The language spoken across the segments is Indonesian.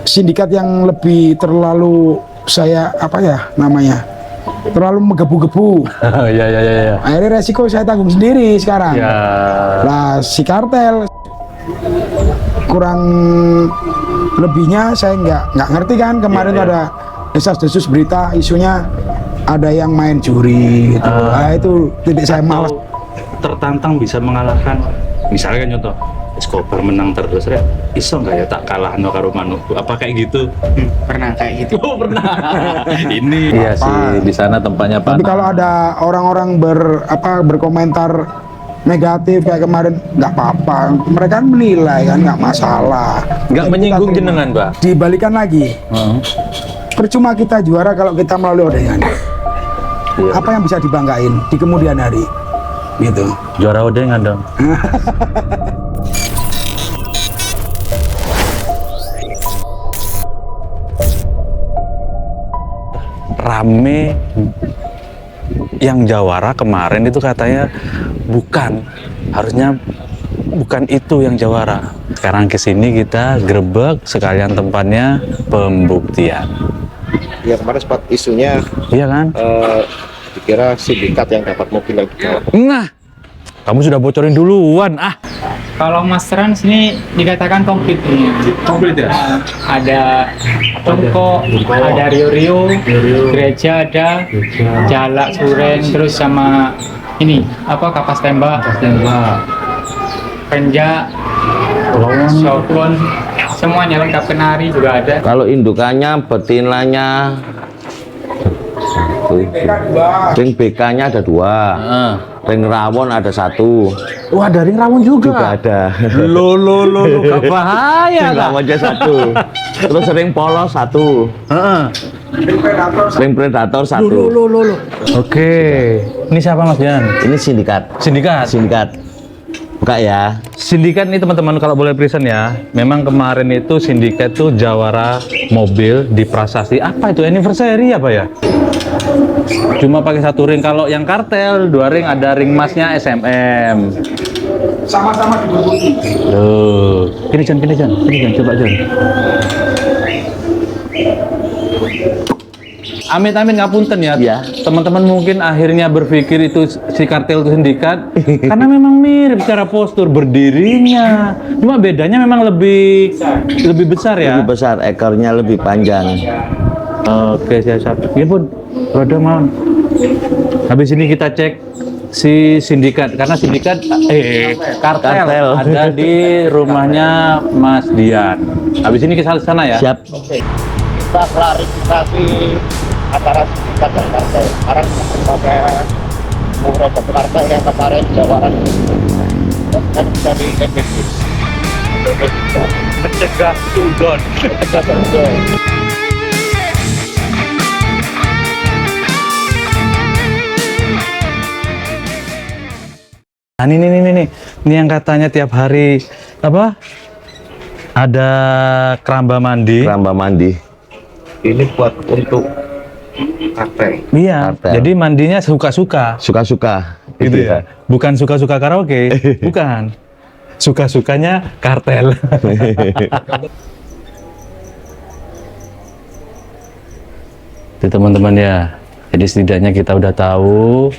sindikat yang lebih terlalu saya apa ya namanya, terlalu menggebu-gebu. Ya. Akhirnya resiko saya tanggung sendiri sekarang. Ya. Lah si kartel kurang lebihnya saya nggak ngerti kan. Kemarin tuh ada desas-desus berita isunya ada yang main juri gitu. Nah, itu titik saya malas. Tertantang bisa mengalahkan, misalnya kan contoh Escobar menang terus rek, iso nggak ya tak kalah no karo manukku, apa kayak gitu? Pernah kayak gitu. Oh pernah. Ini Iya sih, di sana tempatnya Tapi panas. kalau ada orang-orang berkomentar negatif kayak kemarin, nggak apa-apa. Mereka kan menilai kan, nggak masalah. Nggak Kita menyinggung terima. jenengan, Pak. Dibalikan lagi, percuma kita juara kalau kita melalui odengan. Iya. Apa yang bisa dibanggain di kemudian hari? Gitu. Juara odengan dong. Rame yang jawara kemarin itu katanya harusnya bukan itu yang jawara. Sekarang kesini kita grebek sekalian tempatnya pembuktian. Ya kemarin sempat isunya Iya kan? dikira sindikat yang dapat mobil yang dibawa. Nah, kamu sudah bocorin duluan ah. Kalau Mas Trans ini dikatakan komplit nih. komplit ya. Ada toko, ada rio-rio, gereja ada, jalak suren, terus sama ini apa kapas tembak, penjak, sokon, semuanya lengkap, kenari juga ada. Kalau indukannya, betinanya, ring BK-nya ada 2, ring rawon ada 1, Wah, dari rawon juga juga. ada. Lo, gak bahaya Ring lah. rawonnya 1, terus ring polos 1, ring predator 1. Oke, ini siapa Mas Jan? Ini sindikat. Sindikat. Buka ya. Sindikat ini teman-teman kalau boleh present ya. Memang kemarin itu sindikat tuh jawara mobil di prasasti. Apa itu anniversary apa ya? Cuma pakai 1 ring. Kalau yang kartel 2 ring, ada ring masnya SMM. Sama-sama diberbuti. Tuh. Kini Jan, coba Jan. Amit-amit ngapunten ya. Iya. Teman-teman mungkin akhirnya berpikir itu si kartel itu sindikat karena memang mirip cara postur berdirinya. Cuma bedanya memang lebih besar ya. Lebih besar, ekornya lebih panjang. Oke, siap. Ini pun roda mau. Habis ini kita cek si sindikat karena sindikat kartel ada di rumahnya Mas Dian. Habis ini kita sana ya. Siap. Kita klarifikasi antara sindikat dan kartel. Sekarang sebagai beberapa kartel yang kemarin jawara dan dari efektif Mencegah sudon. Nah, ini yang katanya tiap hari apa? Ada keramba mandi. Keramba mandi. ini buat untuk kartel. Iya. Kartel. Jadi mandinya suka-suka. Suka-suka. Gitu ya. Bukan suka-suka karaoke, bukan. Suka-sukanya kartel. Itu teman-teman ya. Jadi setidaknya kita udah tahu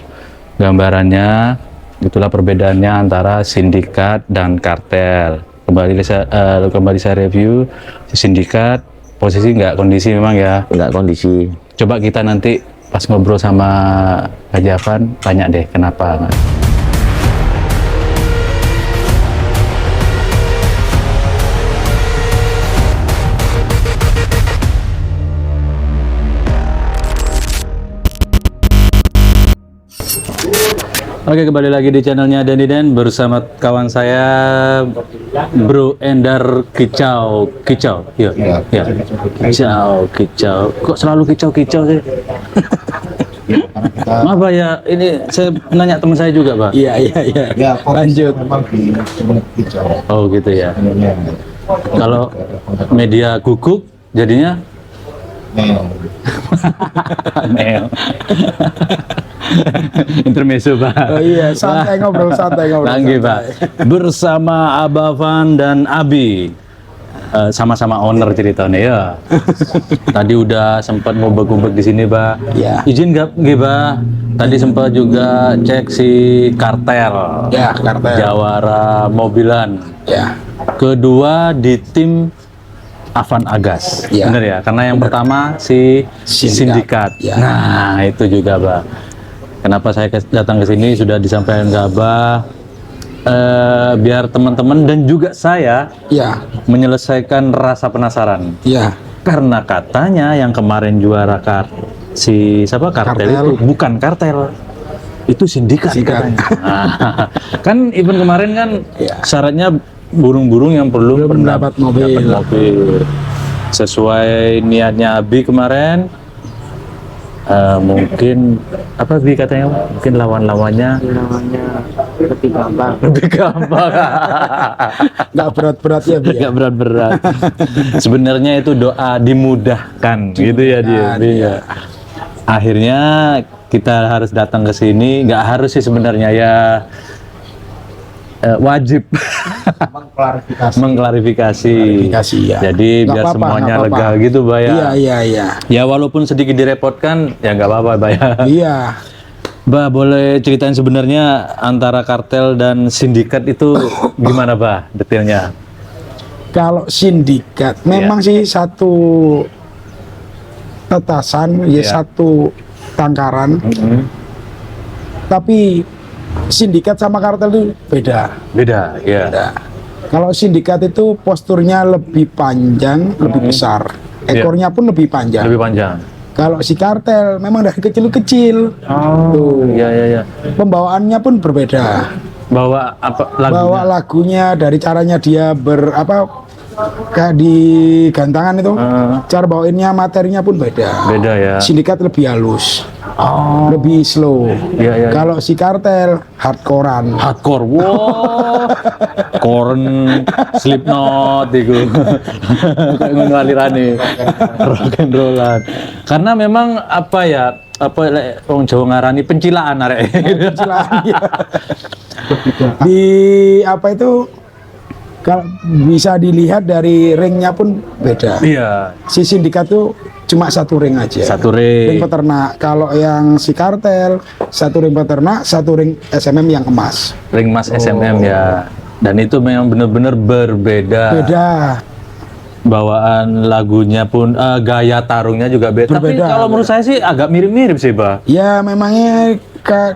gambarannya. Itulah perbedaannya antara sindikat dan kartel. Kembali saya review sindikat, posisi nggak kondisi memang ya. Enggak kondisi. Coba kita nanti pas ngobrol sama Kak Javan, tanya deh kenapa. Oke, kembali lagi di channelnya Dani Dan bersama kawan saya Bro Endar Kicau. Ya. Kicau. Kok selalu kicau sih? Maaf Pak ya, ini saya nanya teman saya juga Pak. Iya. Ya, Lanjut. memang di hijau. Oh gitu ya. Kalau media guguk jadinya Neo. Intermezzo Pak. Oh iya, santai ngobrol. Lanjut Pak. Bersama Abavan dan Abi. sama-sama owner ceritanya ya. Tadi udah sempat ngubek-ngubek di sini, Pak. Ya. Izin nggak, Pak? Tadi sempat juga cek si kartel. Ya, kartel. Jawara mobilan. Ya. Kedua di tim Avan Agas. Ya. Bener ya? Karena yang pertama si Sindikat. Sindikat. Ya. Nah, itu juga, Pak. Kenapa saya datang ke sini sudah disampaikan ke Abah. Biar teman-teman dan juga saya Ya. menyelesaikan rasa penasaran. Ya. Karena katanya yang kemarin juara siapa kartel Kartel. itu bukan kartel, itu sindikat. Sindikat. Katanya. Nah, kan event kemarin kan Ya. syaratnya burung-burung yang perlu Belum dapat mobil. dapat mobil. Sesuai niatnya Abi kemarin. Mungkin apa Bi katanya? Mungkin lawan-lawannya lebih gampang. lebih gampang. Nggak berat-berat ya, Bi. Nggak berat-berat. Sebenarnya itu doa dimudahkan, gitu ya dia. Iya. Akhirnya kita harus datang ke sini, nggak harus sih sebenarnya ya, wajib mengklarifikasi. Ya. Jadi Nggak biar apa-apa, semuanya nggak lega apa-apa. gitu, Pak ya. Iya. Ya walaupun sedikit direpotkan, ya nggak apa-apa, Pak ya. Iya. Mbak, boleh ceritain sebenarnya antara kartel dan sindikat itu gimana, Pak, detailnya? Kalau sindikat memang sih satu tetasan, ya satu tangkaran. Tapi sindikat sama kartel itu beda. Beda, ya. Beda. Kalau sindikat itu posturnya lebih panjang, lebih besar. Ekornya pun lebih panjang. Lebih panjang. Kalau si kartel memang dari kecil-kecil. Oh, iya. Pembawaannya pun berbeda. Bawa apa lagunya? Bawa lagunya dari caranya dia kayak di gantangan itu. Cara bawainnya materinya pun beda. Beda ya. Sindikat lebih halus. Lebih slow. Iya. Kalau si kartel hardcorean. Hardcore, wow, Korn, Slipknot, itu, kayak ngono alirane, rock and rollan. Karena memang orang Jawa ngarani pencilaan arek. Di kalau bisa dilihat dari ringnya pun beda. Iya. Si sindikat tuh cuma satu ring aja. Satu ring. Ring peternak. Kalau yang si kartel satu ring peternak, satu ring SMM yang emas. Ring Mas SMM ya. Dan itu memang benar-benar berbeda. Beda. Bawaan lagunya pun gaya tarungnya juga beda. Tapi Berbeda, kalau menurut saya sih agak mirip-mirip sih, Pak. Ya memangnya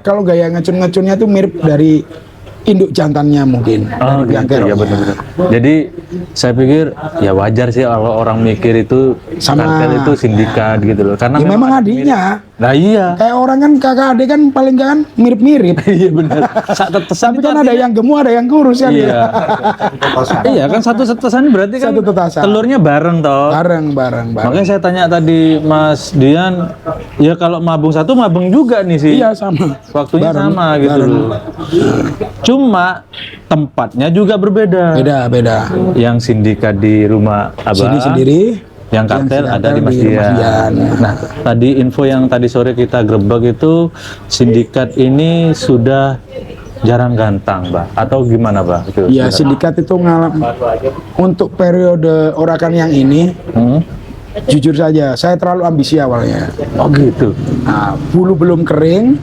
kalau gaya ngecun-ngecunnya tuh mirip dari induk jantannya mungkin. Oh dari gitu, ya benar-benar. Jadi saya pikir ya wajar sih kalau orang mikir itu Sama. kartel itu sindikat gitu loh. Karena Ya memang ada adiknya. mirip. Nah iya. Kayak orang kan kakak adik kan paling kan mirip-mirip. Iya benar. Tetesan Tapi itu kan ada yang gemuk, ada yang kurus kan. Iya. Iya kan satu tetesan berarti kan Satu tetesan. telurnya bareng toh. Bareng. Makanya saya tanya tadi Mas Dian, ya kalau mabung satu mabung juga nih sih. Iya sama. Waktunya Bareng, sama gitu bareng. loh. Cuma tempatnya juga berbeda. Beda. Yang sindikat di rumah Abah. Sini sendiri. Yang kartel si ada di Mas rumah Dian. Nah, tadi info yang tadi sore kita grebek itu sindikat ini sudah jarang gantang, Pak. Atau gimana, Pak? Itu Ya sebenarnya. sindikat itu untuk periode orakan yang ini, jujur saja saya terlalu ambisi awalnya. Oh gitu. Nah, bulu belum kering,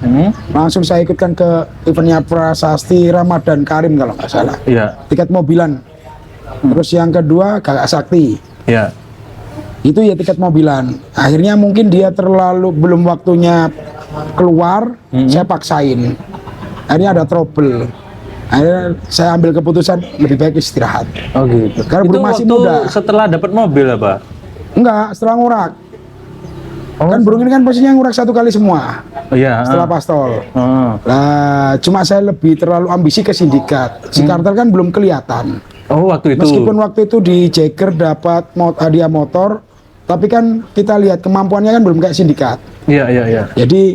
langsung saya ikutkan ke eventnya Prasasti Ramadan Karim kalau nggak salah. Iya. Tiket mobilan. Terus yang kedua Kakak Sakti. Iya. Itu ya tiket mobilan. Akhirnya mungkin dia terlalu belum waktunya keluar, saya paksain. Akhirnya ada trouble. Akhirnya saya ambil keputusan lebih baik istirahat. Oh gitu. Karena Itu belum masih waktu muda. setelah dapat mobil apa? Enggak, setelah ngurak. Kan burung ini kan posisinya ngurak satu kali semua Iya. setelah pastol. Oh. Nah, cuma saya lebih terlalu ambisi ke sindikat. Si kartel kan belum kelihatan. Oh waktu itu. Meskipun waktu itu di Jagger dapat hadiah motor, tapi kan kita lihat kemampuannya kan belum kayak sindikat. Iya. Jadi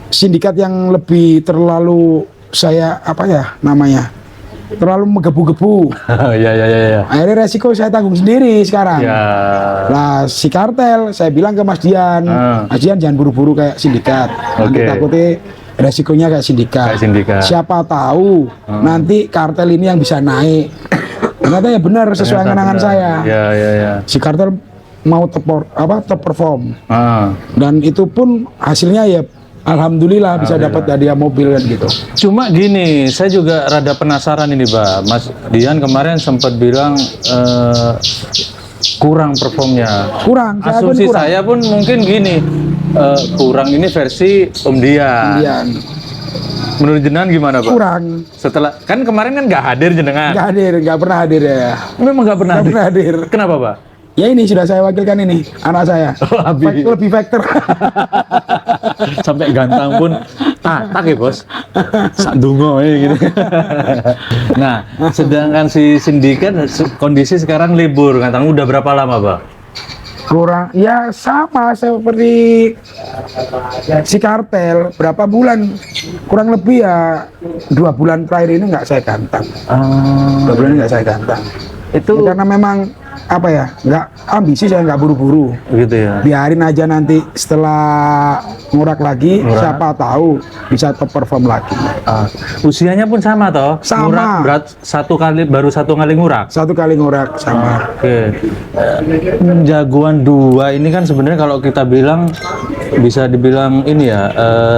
sindikat yang lebih terlalu terlalu menggebu-gebu. Iya. Akhirnya resiko saya tanggung sendiri sekarang. Ya. Lah si kartel saya bilang ke Mas Dian, Mas Dian jangan buru-buru kayak sindikat. Nanti Oke. takutnya resikonya kayak sindikat. Kayak sindikat. Siapa tahu nanti kartel ini yang bisa naik. Ternyata ya benar sesuai Ternyata kenangan benar. saya. Ya. Si kartel mau top perform Ah. dan itu pun hasilnya ya alhamdulillah bisa dapat hadiah mobil kan gitu. Cuma gini, saya juga rada penasaran ini, Pak. Mas Dian kemarin sempat bilang kurang performnya. Kurang, saya pun Asumsi kurang. saya pun mungkin gini, kurang ini versi Om Dian. Kemudian Menurut jenengan gimana, Pak? kurang, Setelah kan kemarin kan nggak hadir jenengan. nggak hadir, nggak pernah hadir ya. Memang nggak pernah Nggak hadir. pernah hadir. Kenapa, Pak? Ya ini sudah saya wakilkan ini anak saya. Abi. Lebih faktor. Sampai gantang pun tak ya, Bos. Sak dungo gitu. Nah, sedangkan si sindikat kondisi sekarang libur, katanya udah berapa lama, Pak? Kurang, ya sama seperti si kartel. Berapa bulan? Kurang lebih ya 2 bulan terakhir ini nggak saya gantang. 2 bulan ini nggak saya gantang. Itu Karena memang apa ya, nggak ambisi, saya nggak buru-buru. gitu ya. Biarin aja nanti setelah ngurak lagi, siapa tahu bisa top perform lagi. Usianya pun sama toh? Sama. Ngurak berat baru satu kali ngurak. Satu kali ngurak sama. Oke. Jagoan 2 ini kan sebenarnya kalau kita bilang bisa dibilang ini ya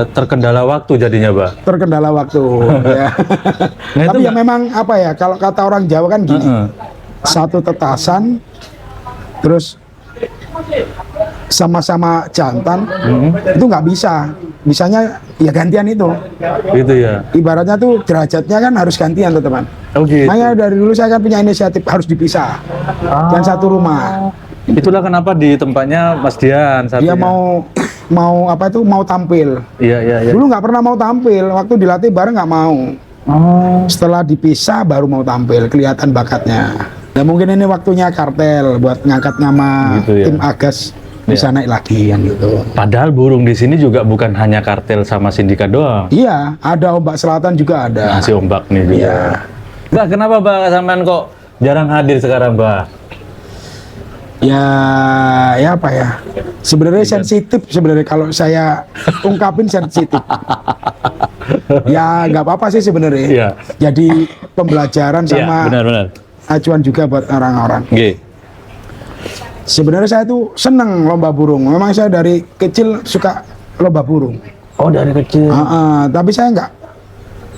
terkendala waktu jadinya, Pak. Terkendala waktu. Ya. Nah, itu Tapi ya nggak- memang apa ya, kalau kata orang Jawa kan gini, satu tetasan, terus sama-sama jantan, itu nggak bisa. Bisanya ya gantian itu. Gitu ya. Ibaratnya tuh derajatnya kan harus gantian tuh teman. Oh gitu. Makanya dari dulu saya kan punya inisiatif harus dipisah dan satu rumah. Itulah kenapa di tempatnya Mas Dian Dia satunya. mau apa itu mau tampil. Iya. Dulu nggak pernah mau tampil, waktu dilatih bareng nggak mau. Setelah dipisah baru mau tampil, kelihatan bakatnya. Nah mungkin ini waktunya kartel buat ngangkat nama Gitu ya. tim Agas bisa naik lagi kan gitu. Padahal burung di sini juga bukan hanya kartel sama sindikat doang. Iya, ada Ombak Selatan juga ada. Nasi ombak nih juga. Iya. Mbak, kenapa Mbak sampean kok jarang hadir sekarang, Mbak? Ya apa ya? Sebenarnya sensitif sebenarnya kalau saya ungkapin sensitif. Ya nggak apa-apa sih sebenarnya. Iya. Jadi pembelajaran Iya, sama benar. acuan juga buat orang-orang. Oke. Sebenarnya saya tuh seneng lomba burung. Memang saya dari kecil suka lomba burung. Oh, dari kecil. Tapi saya nggak,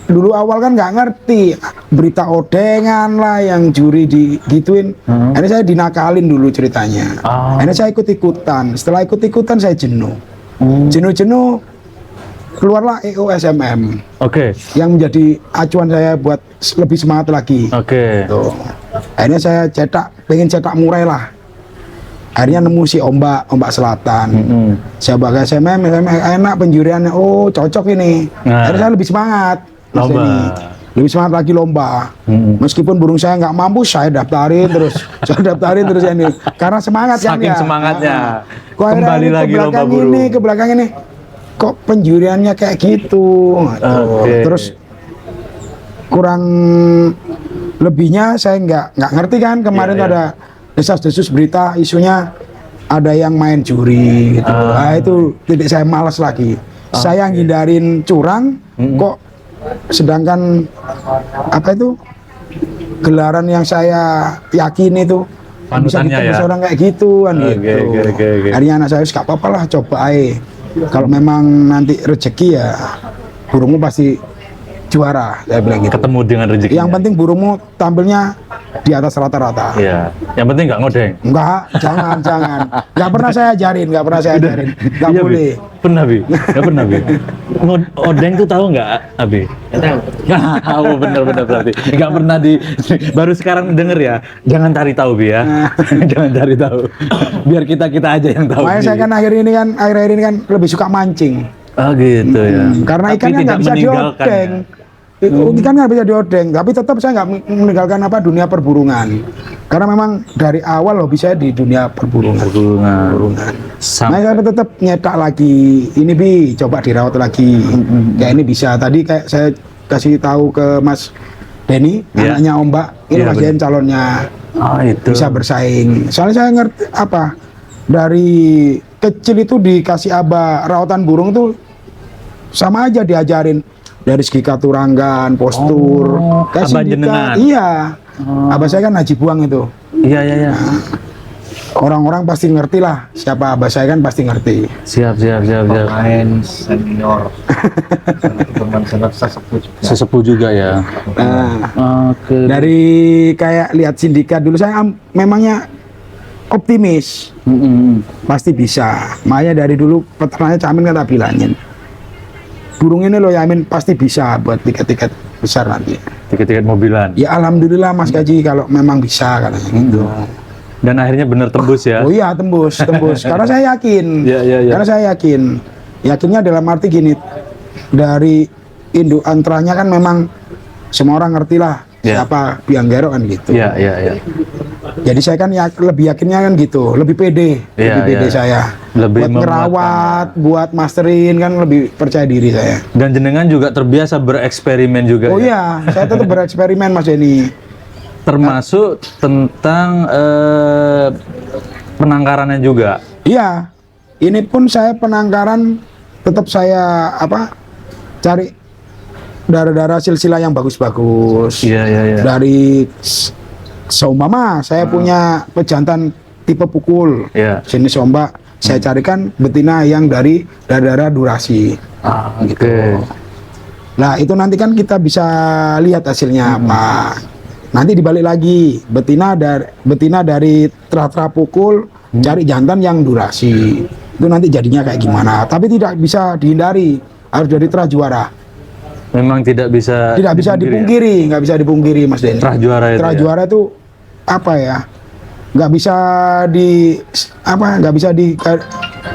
dulu awal kan nggak ngerti berita odengan lah yang juri digituin. Akhirnya saya dinakalin dulu ceritanya. Akhirnya saya ikut-ikutan. Setelah ikut-ikutan saya jenuh. Jenuh-jenuh keluarlah EOSMM Oke. yang menjadi acuan saya buat lebih semangat lagi. Oke. Tuh. Akhirnya saya pengen cetak murai lah. Akhirnya nemu si Ombak Selatan. Saya bagai SMM enak penjuriannya. Oh cocok ini. Nah. Akhirnya saya lebih semangat. Mas Lomba. Denny. Lebih semangat lagi lomba. Meskipun burung saya nggak mampu, saya daftarin terus. Saya daftarin terus ini. Karena semangat kan Saking ya. semangatnya. Kok akhirnya Kembali ini lagi ke lomba belakang burung. ini, ke belakang ini. Kok penjuriannya kayak gitu. Oke. Terus kurang lebihnya saya nggak ngerti kan kemarin tuh ada desas-desus berita isunya ada yang main juri gitu. Nah, itu titik saya malas lagi. Saya ngindarin curang kok sedangkan apa itu gelaran yang saya yakini itu bisa Panutannya ditembus ya? orang kayak gitu kan Oke, gitu. oke. Akhirnya anak saya nggak apa-apa lah coba aja. Kalau memang nanti rezeki ya burungmu pasti juara, saya bilang gitu. Ketemu dengan rezeki. Yang penting burungmu tampilnya di atas rata-rata. Iya. Yang penting nggak ngodeng. Enggak, jangan. Nggak pernah saya ajarin. Nggak Iya, Bi. boleh. Pernah, Bi? Nggak pernah, Bi? Odeng tuh tahu nggak, Abi? Nggak tahu, bener berarti. Nggak pernah baru sekarang denger ya. Jangan cari tahu, Bi ya. Jangan cari tahu. Biar kita aja yang tahu. Makanya Bi. saya kan akhir-akhir ini kan lebih suka mancing. Oh gitu ya. Karena Tapi ikannya tidak nggak bisa meninggalkan diodeng. ya. Ikan nggak bisa diodeng, tapi tetap saya nggak meninggalkan dunia perburungan. Karena memang dari awal hobi saya di dunia perburungan. Perburungan. Nah, saya tetap nyetak lagi. Ini Bi, coba dirawat lagi. Kayak ini bisa. Tadi kayak saya kasih tahu ke Mas Denny, Iya. anaknya Ombak. Ini Iya, Mas benar. Jen calonnya Oh itu. bisa bersaing. Soalnya saya ngerti apa dari kecil itu dikasih aba rawatan burung tuh sama aja diajarin dari segi katuranggan, postur, Oh, kayak aba sindikat. jenengan. Iya. Abah saya kan Haji Buang itu. Iya, iya, iya. Orang-orang pasti ngerti lah siapa abah saya kan pasti ngerti. Siap. Pemain senior. Teman senior Sesepuh juga ya. Nah, Oke. dari kayak lihat sindikat dulu saya memangnya optimis pasti bisa. Makanya dari dulu peternaknya Camin kan tak bilangin. Burung ini loh ya Amin pasti bisa buat tiket-tiket besar nanti. Tiket-tiket mobilan. Ya alhamdulillah Mas Gaji kalau memang bisa katanya gitu. Dan akhirnya bener tembus ya. Oh iya tembus. Karena saya yakin. Iya. Karena saya yakin. Yakinnya dalam arti gini, dari induk antranya kan memang semua orang ngerti lah Iya. siapa Biang Gerok kan gitu. Iya. Jadi saya kan lebih yakinnya kan gitu, lebih pede, Iya, lebih pede iya. saya. Lebih Buat memuatkan. ngerawat, buat masterin kan lebih percaya diri saya. Dan jenengan juga terbiasa bereksperimen juga Oh ya. iya, saya tetap bereksperimen Mas Denny. Termasuk tentang penangkarannya juga. Iya, ini pun saya penangkaran tetap saya cari darah-darah silsilah yang bagus-bagus. Iya. Dari seumpama saya punya pejantan tipe pukul, Iya. jenis ombak, saya carikan betina yang dari darah-darah durasi. Oke. Nah itu nanti kan kita bisa lihat hasilnya apa. Nanti dibalik lagi betina dari tra-tra pukul, cari jantan yang durasi. Itu nanti jadinya kayak gimana. Tapi tidak bisa dihindari, harus dari tra juara. Memang tidak bisa Tidak bisa dipungkiri, nggak bisa dipungkiri Mas Denny. Tra juara itu. Tra Ya? juara itu apa ya? Nggak bisa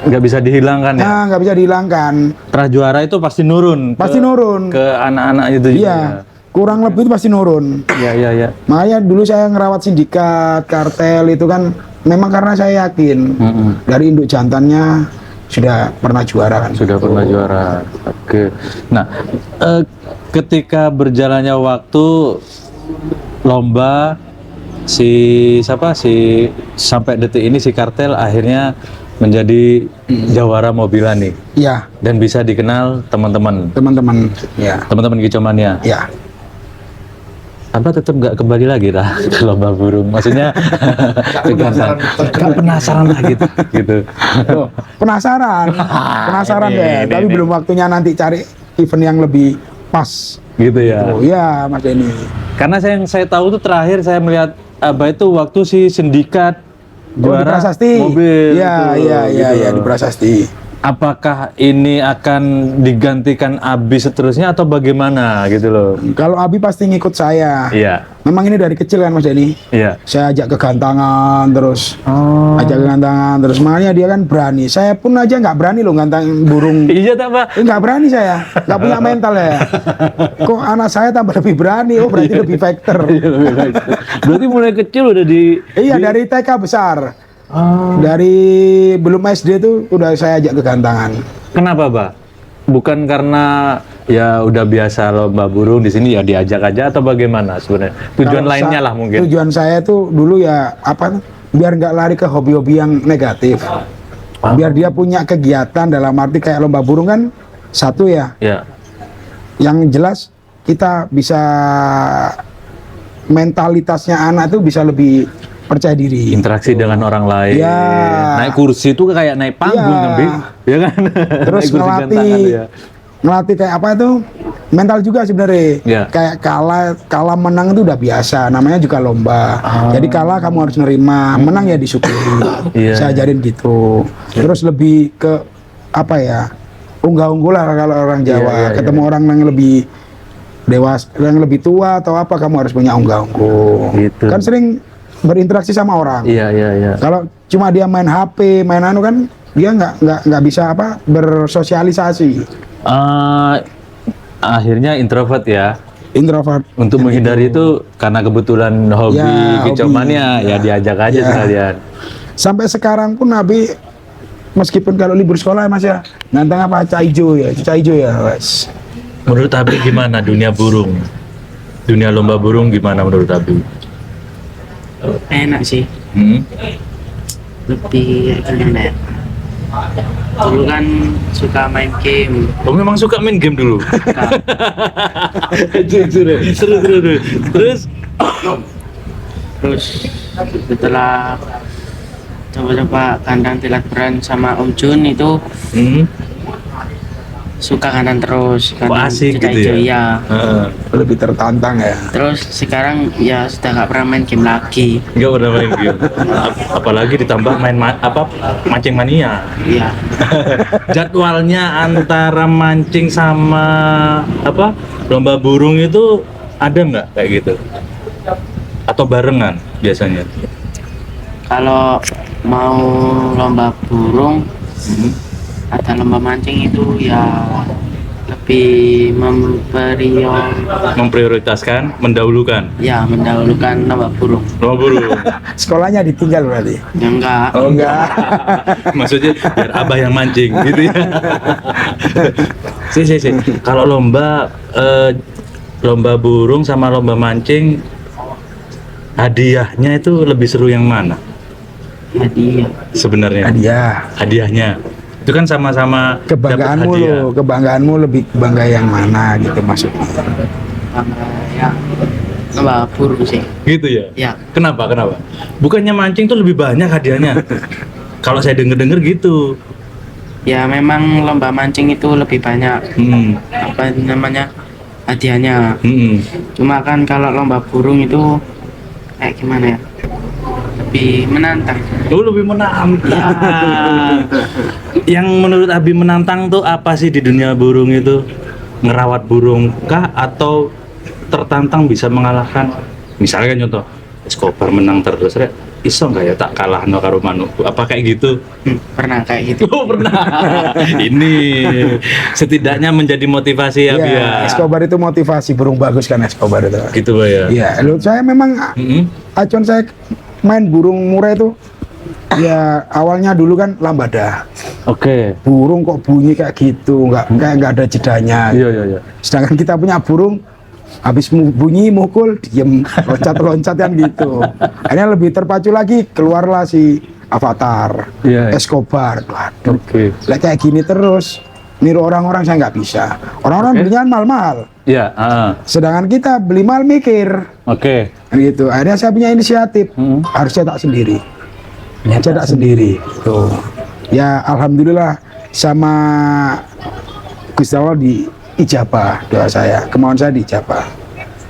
Nggak bisa dihilangkan ya. nggak bisa dihilangkan. Tra juara itu pasti nurun. Pasti nurun. Ke anak-anak itu juga. Iya, kurang lebih itu pasti nurun. Iya. Makanya dulu saya ngerawat sindikat, kartel itu kan memang karena saya yakin dari induk jantannya sudah pernah juara kan. Sudah pernah juara. Oke. Nah, ketika berjalannya waktu lomba sampai detik ini si kartel akhirnya menjadi jawara mobilan nih Iya, dan bisa dikenal teman-teman Kicomania. ya. Abah tetap nggak kembali lagi lah ke lomba burung, maksudnya nggak penasaran lah gitu. Oh, penasaran Ini. tapi belum waktunya nanti cari event yang lebih pas. Gitu ya. Oh iya Mas Denny. Karena saya tahu tuh terakhir saya melihat Abah itu waktu si sindikat Di juara Prasasti. mobil. Iya, gitu, gitu. di Prasasti. Apakah ini akan digantikan Abi seterusnya atau bagaimana gitu loh? Kalau Abi pasti ngikut saya. Iya. Memang ini dari kecil kan Mas Denny. Iya. Saya ajak ke gantangan terus. Oh. Ajak ke gantangan terus. Makanya dia kan berani. Saya pun aja nggak berani loh gantang burung. Iya tak Pak? Nggak berani saya. Nggak punya mental ya. Kok anak saya tambah lebih berani? Oh berarti lebih fighter. Berarti mulai kecil udah Iya dari TK besar. Dari belum SD tuh udah saya ajak ke gantangan. Kenapa Pak? Bukan karena ya udah biasa lomba burung di sini ya diajak aja atau bagaimana sebenarnya? Tujuan Kalau lainnya lah mungkin. Tujuan saya tuh dulu ya biar nggak lari ke hobi-hobi yang negatif. Biar dia punya kegiatan dalam arti kayak lomba burung kan satu ya. Ya. Yang jelas kita bisa mentalitasnya anak tuh bisa lebih percaya diri. Interaksi dengan orang lain. Ya. Naik kursi itu kayak naik panggung Ya. kan, Bi? Ya kan? Terus Naik kursi gantangan, ya. ngelatih kayak apa itu mental juga sebenarnya. Ya. Kayak kalah menang itu udah biasa. Namanya juga lomba. Jadi kalah kamu harus nerima, menang ya disyukuri. Iya. Saya ajarin gitu. Terus lebih ke apa ya? Unggah-ungguh lah kalau orang Jawa. Iya. Ketemu orang yang lebih dewasa, yang lebih tua atau apa, kamu harus punya unggah-ungguh. Gitu. Kan sering berinteraksi sama orang. Iya. Kalau cuma dia main HP, main anu kan dia nggak bisa bersosialisasi. Akhirnya introvert ya. Introvert. Untuk menghindari itu karena kebetulan hobi Ya, kicomania hobi. ya diajak aja Ya. sekalian. Sampai sekarang pun Nabi meskipun kalau libur sekolah Mas ya, nantang apa caijo ya, Mas. Menurut Abi gimana dunia burung? Dunia lomba burung gimana menurut Abi? Enak sih, Hmm? lebih gimana ya? Dulu kan suka main game. Oh memang suka main game dulu? Seru. Terus Terus setelah coba-coba kandang Tilat Beran sama Om Jun itu suka kanan terus, Wah, asik Cita gitu Ijo, ya? ya. Lebih tertantang ya. Terus sekarang ya sudah nggak pernah main game lagi. Nggak pernah main game. Apalagi ditambah main mancing mania. Iya. Jadwalnya antara mancing sama lomba burung itu ada nggak kayak gitu? Atau barengan biasanya? Kalau mau lomba burung, ada lomba mancing itu ya lebih Memprioritaskan, mendahulukan mendahulukan lomba burung. lomba burung. Sekolahnya ditinggal berarti. Ya enggak. Oh enggak. Maksudnya biar abah yang mancing gitu ya. sih. Kalau lomba burung sama lomba mancing, hadiahnya itu lebih seru yang mana Hadiah. sebenarnya? Hadiahnya itu kan sama-sama dapat Kebanggaanmu hadiah. lo, kebanggaanmu lebih bangga yang mana gitu maksudnya. Sama ya lomba burung sih. Gitu ya? Ya. Kenapa? Bukannya mancing tuh lebih banyak hadiahnya? Kalau saya denger gitu. Ya memang lomba mancing itu lebih banyak apa namanya hadiahnya. Cuma kan kalau lomba burung itu kayak gimana ya? Lebih menantang. Oh, lebih menantang. Yang menurut Abi menantang tuh apa sih di dunia burung itu? Ngerawat burung kah atau tertantang bisa mengalahkan? Misalnya kan contoh, Escobar menang terus, Rek. Iso nggak ya tak kalah no karo manukku? Apa kayak gitu? Pernah kayak gitu. Oh, pernah. Ini setidaknya menjadi motivasi ya, Abi ya. Escobar itu motivasi, burung bagus kan Escobar itu. Gitu Pak ya. Iya, lu saya memang acuan saya main burung murai itu ya awalnya dulu kan lambada. Oke. Burung kok bunyi kayak gitu, nggak ada jedanya. Iya. Sedangkan kita punya burung habis bunyi mukul diem loncat kan gitu. Akhirnya lebih terpacu lagi, keluarlah si Avatar, Iya. Escobar. Waduh, Oke. lah kayak gini terus niru orang-orang saya nggak bisa. Orang-orang belinya mahal-mahal, Iya, sedangkan kita beli mahal mikir. Oke. Gitu. Akhirnya saya punya inisiatif, harus cetak sendiri. Cetak sendiri. Tuh. Ya alhamdulillah sama Gusti Allah diijabah doa saya, kemauan saya diijabah.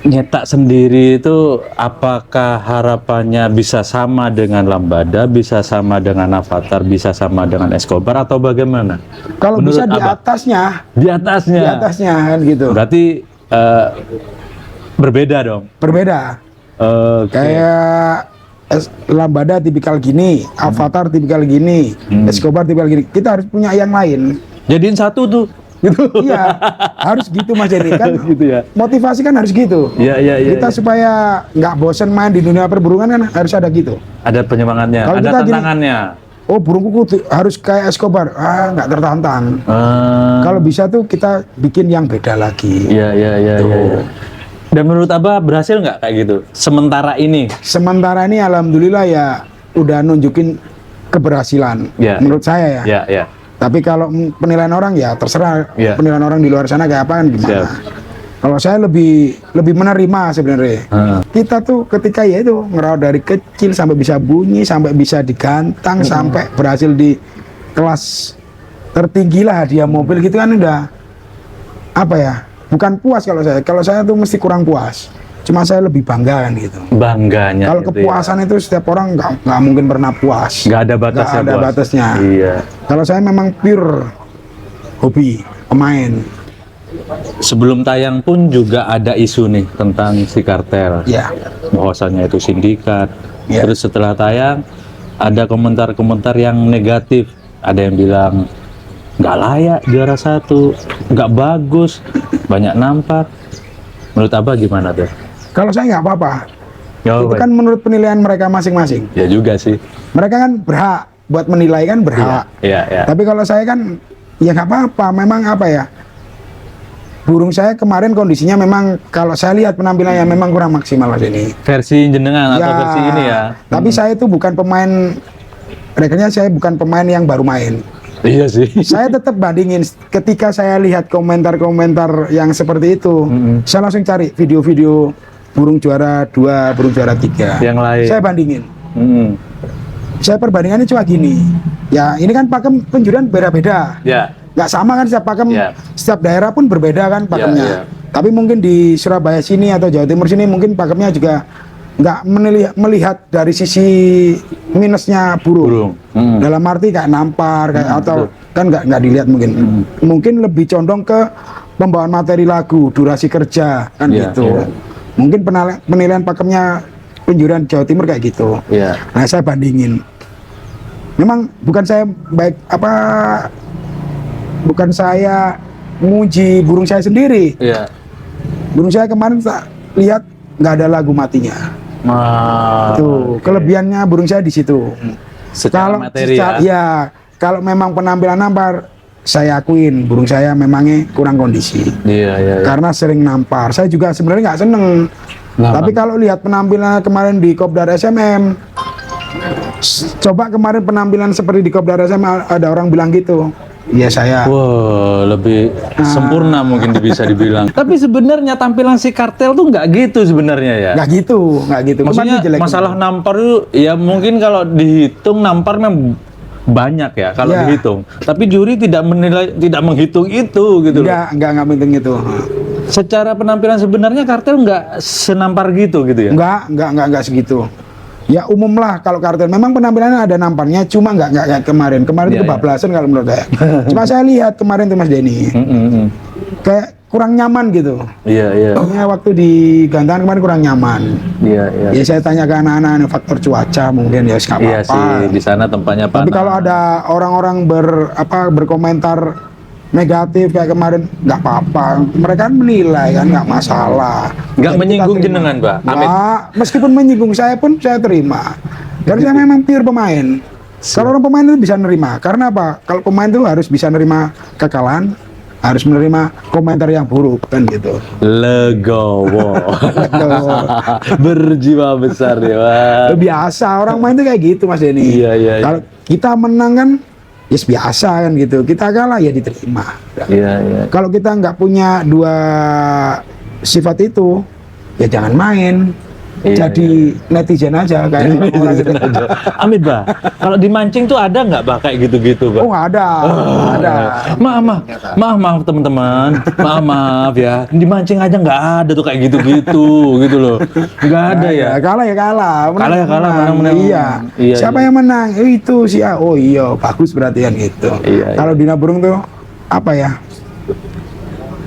Nyetak sendiri itu apakah harapannya bisa sama dengan Lambada, bisa sama dengan Avatar, bisa sama dengan Escobar atau bagaimana? Kalau Menurut bisa di Abah? atasnya, Di atasnya. di atasnya kan gitu. Berarti berbeda dong. Berbeda. Oke. Kayak Lambada tipikal gini, Avatar tipikal gini, Escobar tipikal gini. Kita harus punya yang lain. Jadiin satu tuh. Gitu. Iya, harus gitu Mas Eri kan. Gitu ya. Motivasi kan harus gitu. Iya. Kita supaya nggak bosen main di dunia perburungan kan harus ada gitu. Ada penyemangatnya, Kalau ada kita gini, tantangannya. Oh burungku harus kayak Escobar, nggak tertantang. Kalau bisa tuh kita bikin yang beda lagi. Iya. Dan menurut Abah berhasil nggak kayak gitu? Sementara ini. Sementara ini alhamdulillah ya udah nunjukin keberhasilan. Ya. Menurut saya ya. Ya. Tapi kalau penilaian orang ya terserah. Ya. Penilaian orang di luar sana kayak apa kan gimana. Siap. Kalau saya lebih menerima sebenarnya. Kita tuh ketika ya itu ngerawat dari kecil sampai bisa bunyi, sampai bisa digantang, sampai berhasil di kelas tertinggi lah hadiah mobil gitu kan udah apa ya? Bukan puas kalau saya. Kalau saya tuh mesti kurang puas. Cuma saya lebih bangga kan gitu. Bangganya. Kalau gitu kepuasan itu setiap orang nggak mungkin pernah puas. Nggak ada batasnya. Nggak ada Bos. batasnya. Iya. Kalau saya memang pure hobi pemain. Sebelum tayang pun juga ada isu nih tentang si kartel. Ya. Bahwasannya itu sindikat. Ya. Terus setelah tayang ada komentar-komentar yang negatif. Ada yang bilang nggak layak juara 1, nggak bagus, banyak nampak. Menurut Abah gimana tuh? Kalau saya nggak apa-apa. Nggak Itu apa-apa. kan menurut penilaian mereka masing-masing. Ya juga sih. Mereka kan berhak buat menilai kan berhak. Iya. Tapi kalau saya kan ya nggak apa-apa. Memang apa ya? Burung saya kemarin kondisinya memang kalau saya lihat penampilannya memang kurang maksimal Mas ini. Versi jenengan atau Ya, versi ini ya? Tapi saya itu bukan pemain. Rekernya saya bukan pemain yang baru main. Iya sih. Saya tetap bandingin ketika saya lihat komentar-komentar yang seperti itu. Saya langsung cari video-video burung juara 2, burung juara 3. Yang lain. Saya bandingin. Hmm. Saya perbandingannya cuma gini. Ya, ini kan pakem penjurian beda-beda. Ya. Nggak sama kan setiap pakem, Ya. setiap daerah pun berbeda kan pakemnya. Ya. Tapi mungkin di Surabaya sini atau Jawa Timur sini mungkin pakemnya juga nggak melihat dari sisi minusnya burung. Dalam arti kayak nampar kayak atau kan nggak dilihat mungkin. Mungkin lebih condong ke pembawaan materi lagu, durasi kerja kan Ya, gitu. ya. Mungkin penilaian pakemnya penjurian Jawa Timur kayak gitu. Ya. Nah, saya bandingin. Memang bukan saya bukan saya muji burung saya sendiri. Iya. Burung saya kemarin tak lihat nggak ada lagu matinya. Tuh, kelebihannya burung saya di situ. Secara materi ya, kalau memang penampilan nampar, saya akuin burung saya memangnya kurang kondisi. Iya, iya. Karena sering nampar. Saya juga sebenarnya nggak seneng. Tapi kalau lihat penampilan kemarin di Kopdar SMM, coba kemarin penampilan seperti di Kopdar SMM, ada orang bilang gitu. Iya saya. Wah, lebih sempurna mungkin bisa dibilang. Tapi sebenarnya tampilan si Kartel tuh nggak gitu sebenarnya ya. Nggak gitu. Maksudnya Cuman jelek masalah nampar itu ya mungkin kalau dihitung namparnya banyak ya kalau Ya. dihitung. Tapi juri tidak menghitung itu gitu loh. nggak penting itu. Secara penampilan sebenarnya Kartel nggak senampar gitu ya. Nggak segitu. Ya umum lah kalau Kartel. Memang penampilannya ada namparnya, cuma nggak kayak kemarin. Kemarin itu kebablasan kalau menurut saya. Cuma saya lihat kemarin tuh Mas Denny, kayak kurang nyaman gitu. Iya. Ya, waktu di Gantaran kemarin kurang nyaman. Iya. Ya saya tanya ke anak-anak faktor cuaca mungkin ya nggak Iya apa-apa. sih, di sana tempatnya panas. Tapi kalau ada orang-orang berkomentar negatif kayak kemarin, nggak apa-apa. Mereka kan menilai kan nggak masalah. nggak Jadi kita menyinggung terima. jenengan, Pak. Amit. Nggak, meskipun menyinggung saya pun saya terima. Karena saya memang pure pemain. Kalau orang pemain itu bisa nerima. Karena apa? Kalau pemain itu harus bisa nerima kekalahan, harus menerima komentar yang buruk kan gitu. Legowo. Berjiwa besar ya, Pak. Biasa orang main itu kayak gitu Mas Denny. Iya. Kalau kita menang kan ya biasa kan gitu. Kita kalah ya diterima. Iya. Kalau kita nggak punya dua sifat itu, ya jangan main. Iya, Jadi netizen aja kayak orang gitu. Amit, Pak. Kalau dimancing tuh ada nggak, Pak, kayak gitu-gitu, Pak? Oh nggak ada, ada. Maaf teman-teman. Maaf ya. Dimancing aja nggak ada tuh kayak gitu-gitu gitu loh. Nggak ada ya. Kalah ya kalah. Kalah ya kalah, menang. Iya. Iya, Siapa iya. yang menang? Itu si A. Oh iya, bagus berarti kan gitu. Iya, Kalau Dina Burung tuh apa ya?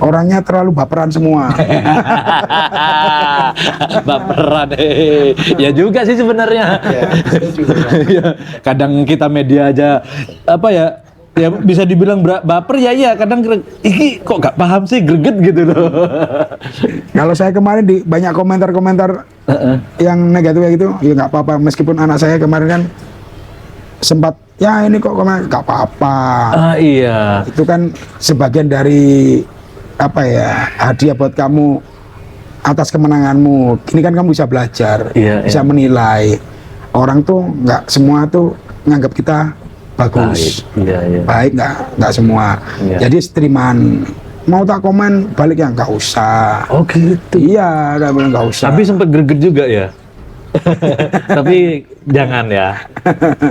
Orangnya terlalu baperan semua. Baperan, ya juga sih sebenarnya. Ya, kadang kita media aja apa ya bisa dibilang baper ya kadang iki kok gak paham sih greget gitu loh. Kalau saya kemarin di banyak komentar-komentar yang negatif kayak gitu, ya nggak apa-apa. Meskipun anak saya kemarin kan sempat ya ini kok komen nggak apa-apa. Iya. Itu kan sebagian dari apa ya, hadiah buat kamu atas kemenanganmu. Ini kan kamu bisa belajar, bisa menilai. Orang tuh nggak semua tuh nganggap kita bagus, baik nggak semua. Jadi terimaan. Mau tak komen balik ya nggak usah. Oh gitu. Iya, udah bilang nggak usah. Tapi sempat greget juga ya. Tapi jangan ya.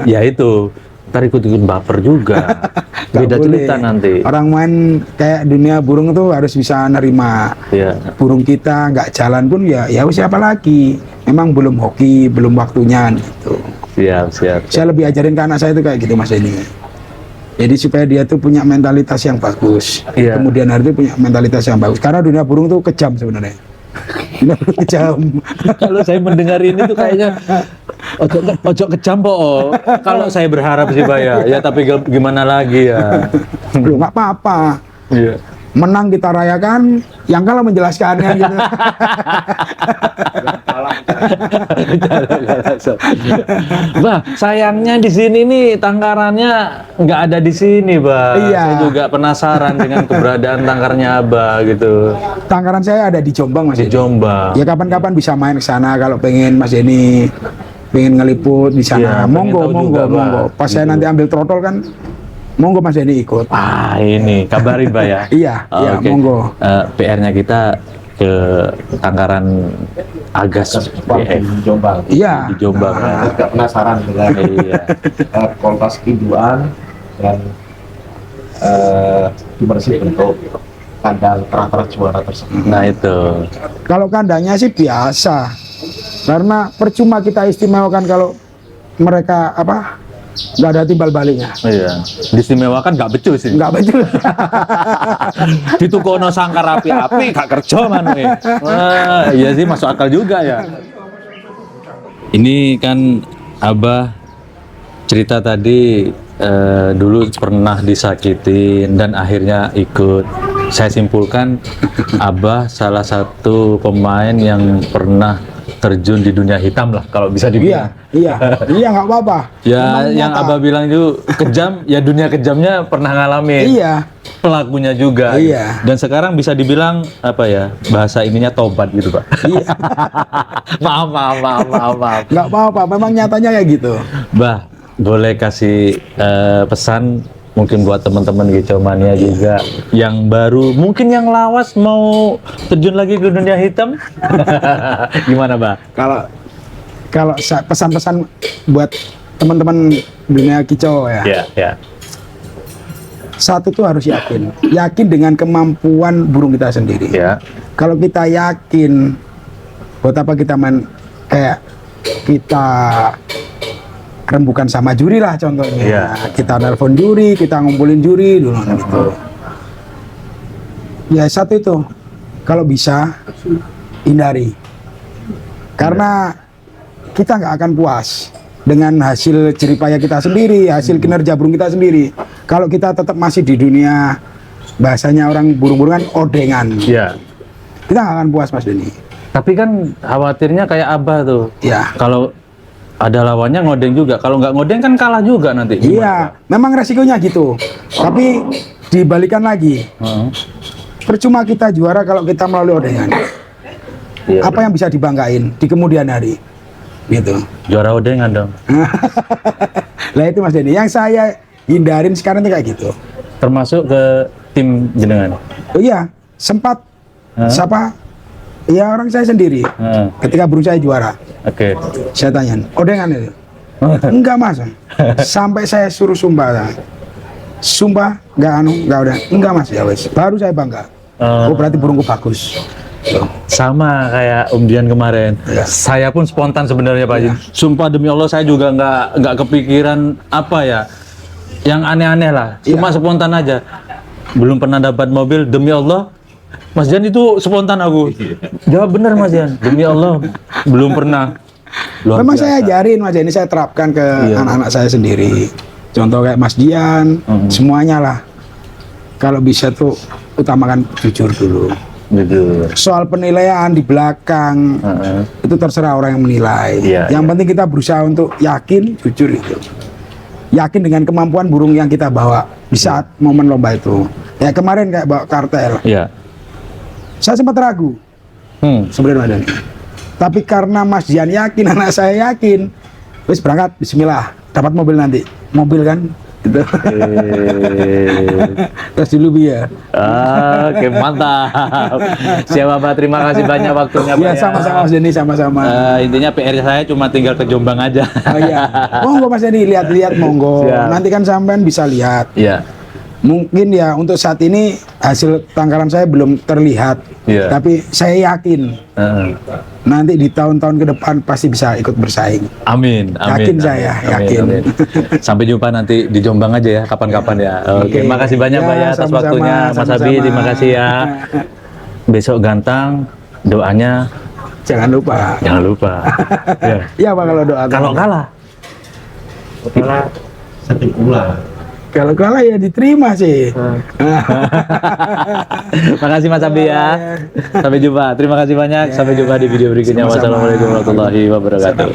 Ya itu. Ntar ikut-ikut baper juga. Beda cerita nanti. Orang main kayak dunia burung tuh harus bisa nerima. Burung kita nggak jalan pun ya siapa lagi. Memang belum hoki, belum waktunya gitu. Siap. Saya lebih ajarin ke anak saya itu kayak gitu Mas Denny. Jadi supaya dia tuh punya mentalitas yang bagus. Kemudian hari itu punya mentalitas yang bagus. Karena dunia burung tuh kejam sebenarnya. Dunia burung kejam. Kalau saya mendengar ini tuh kayaknya ojo kejam po. Kalau saya berharap sih Pak ya tapi gimana lagi ya. Loh nggak apa-apa. Iya. Menang kita rayakan, yang kalah menjelaskannya gitu. Bah, sayangnya di sini nih tangkarannya nggak ada di sini, Bah. Iya. Saya juga penasaran dengan keberadaan tangkarnya Abah gitu. Tangkaran saya ada di Jombang Mas. Di Jombang. Ya kapan-kapan bisa main ke sana kalau pengen Mas Denny pengen ngeliput di sana. Iya, monggo. Bah. Pas saya nanti ambil trotol kan, monggo Mas Denny ikut. Ini kabarin Bah ya. Iya, Oke. monggo. PR-nya kita ke Tangkaran Agas BF Jombang. Iya. di Jombang. Agak penasaran dengan Iya. kualitas induan dan gimana sih bentuk kandang terang-terang juara tersebut. Nah itu. Kalau kandangnya sih biasa, karena percuma kita istimewakan kalau mereka apa nggak ada timbal baliknya, Iya. Diistimewakan nggak becus sih. nggak betul. Ditukono sangkar api-api gak kerja mana Wah, iya sih masuk akal juga ya. Ini kan Abah cerita tadi dulu pernah disakitin dan akhirnya ikut. Saya simpulkan Abah salah satu pemain yang pernah terjun di dunia hitam lah kalau bisa Iya, dibilang. iya nggak apa-apa. Ya Memang yang nyata. Abah bilang itu kejam, ya dunia kejamnya pernah ngalamin. Iya, Pelakunya juga. Iya. Dan sekarang bisa dibilang apa ya, bahasa ininya tobat gitu Pak. iya. maaf. Nggak apa-apa. Memang nyatanya kayak gitu. Bah, boleh kasih pesan mungkin buat teman-teman Gico Mania juga yang baru, mungkin yang lawas mau terjun lagi ke dunia hitam. Gimana Bah? Kalau pesan-pesan buat teman-teman dunia kicau ya. Ya. Satu tuh harus yakin dengan kemampuan burung kita sendiri. Ya. Kalau kita yakin, buat apa kita main kayak kita rembukan sama juri lah contohnya. Iya. Kita nelpon juri, kita ngumpulin juri dulu gitu. Ya satu itu, kalau bisa hindari, karena kita nggak akan puas dengan hasil jeripaya kita sendiri, hasil kinerja burung kita sendiri. Kalau kita tetap masih di dunia bahasanya orang burung-burungan odengan, Iya. kita nggak akan puas Mas Denny. Tapi kan khawatirnya kayak Abah tuh. Ya. Kalau ada lawannya ngodeng juga. Kalau nggak ngodeng kan kalah juga nanti. Gimana, Iya, Pak? memang resikonya gitu. Tapi dibalikan lagi, Heeh. percuma kita juara kalau kita melalui odengan. Iya. Apa yang bisa dibanggain di kemudian hari? Gitu. Juara odengan dong. Lah itu Mas Denny, yang saya hindarin sekarang tuh kayak gitu. Termasuk ke tim jenengan. Oh iya, sempat Hah? siapa? Ya orang saya sendiri. Heeh. Ketika burung saya juara, Oke. saya tanya, odengan itu? Enggak Mas. Sampai saya suruh sumpah. Sumpah, nggak udah. Enggak Mas, ya wes. Baru saya bangga. Oh berarti burungku bagus. Tuh. Sama kayak Om Dian kemarin. Iya. Saya pun spontan sebenarnya Pak Jin. Sumpah demi Allah saya juga nggak kepikiran apa ya, yang aneh-aneh lah. Cuma spontan aja. Belum pernah dapat mobil, demi Allah. Mas Jan itu spontan aku. Jawab bener Mas Jan. Demi Allah belum pernah. Luar Memang biasa. saya ajarin Mas, ini saya terapkan ke Iya. anak-anak saya sendiri. Contoh kayak Mas Dian, semuanya lah. Kalau bisa tuh utamakan jujur dulu. Jujur. Soal penilaian di belakang Heeh. itu terserah orang yang menilai. Iya, Yang iya. penting kita berusaha untuk yakin, jujur itu. Yakin dengan kemampuan burung yang kita bawa di saat momen lomba itu. Ya kemarin kayak bawa kartel, Iya. saya sempat ragu sebenarnya. Tapi karena Mas Dian yakin, anak saya yakin, wis berangkat, Bismillah, dapat mobil nanti. Mobil kan, gitu. Terus dulu ya. Oke, mantap. Siapa Pak? Terima kasih banyak waktunya Pak. Iya ya. sama-sama Mas Denny, sama-sama. Intinya PR saya cuma tinggal ke Jombang aja. Oh iya, monggo Mas Denny lihat-lihat monggo. Siap. Nanti kan sampean bisa lihat. Iya. Mungkin ya untuk saat ini hasil tangkaran saya belum terlihat, Iya. tapi saya yakin Heeh. nanti di tahun-tahun ke depan pasti bisa ikut bersaing. Amin, amin. Yakin amin, saya, amin, yakin. amin. Sampai jumpa nanti di Jombang aja ya, kapan-kapan ya. Oke, Oke. makasih banyak Ya, Pak ya atas sama-sama, waktunya. Mas sama-sama. Abi, terima kasih ya. Besok gantang, doanya Jangan lupa. jangan lupa. Ya. Iya Pak kalau doa. Kalau kalah, Satu pula. Kalau kalah ya diterima sih. makasih Mas Abi ya. Sampai jumpa. Terima kasih banyak. Sampai jumpa di video berikutnya. Sama-sama. Wassalamualaikum warahmatullahi wabarakatuh.